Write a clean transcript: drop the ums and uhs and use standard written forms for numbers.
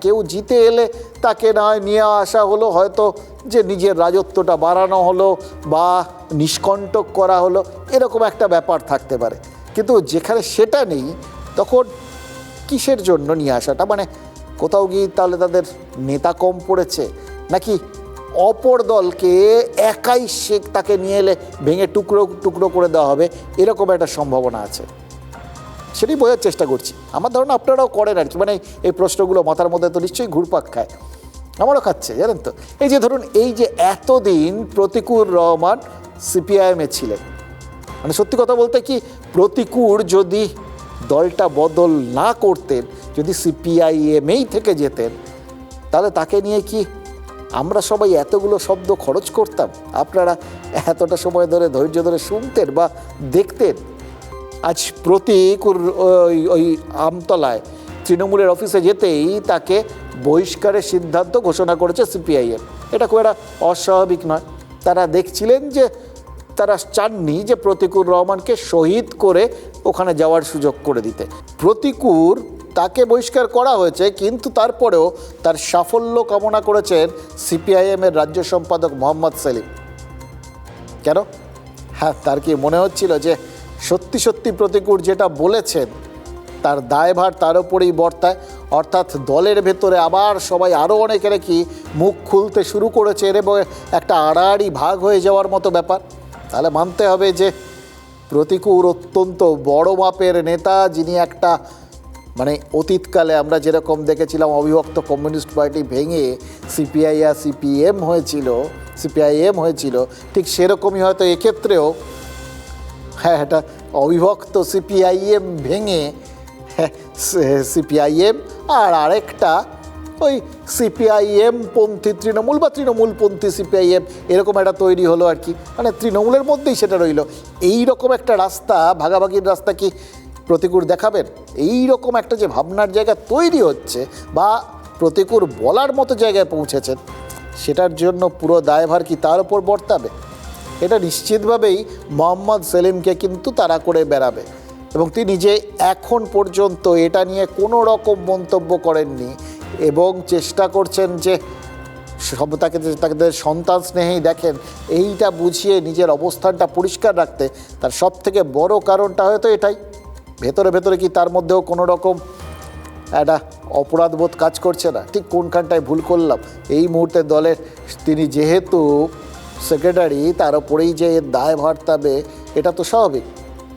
কেউ জিতে এলে তাকে না হয় নিয়ে আসা হলো, হয়তো যে নিজের রাজত্বটা বাড়ানো হলো বা নিষ্কণ্টক করা হলো, এরকম একটা ব্যাপার থাকতে পারে। কিন্তু যেখানে সেটা নেই তখন কিসের জন্য নিয়ে আসাটা? মানে কোথাও গিয়ে তাহলে তাদের নেতা কম পড়েছে, নাকি অপর দলকে একাই সে তাকে নিয়ে এলে ভেঙে টুকরো টুকরো করে দেওয়া হবে, এরকম একটা সম্ভাবনা আছে? সেটাই বোঝার চেষ্টা করছি। আমার ধারণা আপনারাও করেন আর কি, মানে এই প্রশ্নগুলো মাথার মধ্যে তো নিশ্চয়ই ঘুরপাক খায়, আমারও খাচ্ছে, জানেন তো। এই যে ধরুন, এই যে এতদিন প্রতিকুর রহমান সিপিআইএমে ছিলেন, মানে সত্যি কথা বলতে কি, প্রতিকুর যদি দলটা বদল না করতেন, যদি সিপিআইএমেই থেকে যেতেন, তাহলে তাকে নিয়ে কি আমরা সবাই এতগুলো শব্দ খরচ করতাম? আপনারা এতটা সময় ধরে ধৈর্য ধরে শুনতেন বা দেখতেন? আজ প্রতীক ওই আমতলায় তৃণমূলের অফিসে যেতেই তাকে বহিষ্কারের সিদ্ধান্ত ঘোষণা করেছে সিপিআইএম। এটা খুব একটা অস্বাভাবিক নয়। তারা দেখছিলেন যে, তারা চাননি যে প্রতিকুর রহমানকে শহীদ করে ওখানে যাওয়ার সুযোগ করে দিতে। প্রতিকুর তাকে বহিষ্কার করা হয়েছে, কিন্তু তারপরেও তার সাফল্য কামনা করেছেন সিপিআইএমের রাজ্য সম্পাদক মোহাম্মদ সেলিম। কেন? হ্যাঁ, তার কি মনে হচ্ছিল যে সত্যি সত্যি প্রতিকুর যেটা বলেছেন তার দায়ভার তার উপরেই বর্তায়, অর্থাৎ দলের ভেতরে আবার সবাই আরও অনেকে নাকি মুখ খুলতে শুরু করেছে এবং একটা আড়াআড়ি ভাগ হয়ে যাওয়ার মতো ব্যাপার? তাহলে মানতে হবে যে প্রতিকুর অত্যন্ত বড় মাপের নেতা, যিনি একটা মানে অতীতকালে আমরা যেরকম দেখেছিলাম অবিভক্ত কমিউনিস্ট পার্টি ভেঙে সিপিআই আর সিপিএম সিপিআইএম হয়েছিল, ঠিক সেরকমই হয়তো এক্ষেত্রেও হ্যাঁ, এটা অবিভক্ত সিপিআইএম ভেঙে সিপিআইএম আর আরেকটা ওই সিপিআইএম পন্থী তৃণমূল বা তৃণমূলপন্থী সিপিআইএম, এরকম একটা তৈরি হলো আর কি। মানে তৃণমূলের মধ্যেই সেটা রইল। এই রকম একটা রাস্তা, ভাগাভাগির রাস্তা কি প্রতিকুর দেখাবেন? এই রকম একটা যে ভাবনার জায়গা তৈরি হচ্ছে বা প্রতিকুর বলার মতো জায়গায় পৌঁছেছেন, সেটার জন্য পুরো দায়ভার কি তার উপর বর্তাবে? এটা নিশ্চিতভাবেই মোহাম্মদ সেলিমকে কিন্তু তাড়া করে বেড়াবে। এবং তিনি যে এখন পর্যন্ত এটা নিয়ে কোনো রকম মন্তব্য করেননি এবং চেষ্টা করছেন যে তাকে সন্তান স্নেহেই দেখেন, এইটা বুঝিয়ে নিজের অবস্থানটা পরিষ্কার রাখতে, তার সব থেকে বড় কারণটা হয়তো এটাই। ভেতরে ভেতরে কি তার মধ্যেও কোনো রকম একটা অপরাধবোধ কাজ করছে না? ঠিক কোনখানটায় ভুল করলাম? এই মুহূর্তে দলের তিনি যেহেতু সেক্রেটারি, তার ওপরেই যে দায় ভার, এটা তো স্বাভাবিক।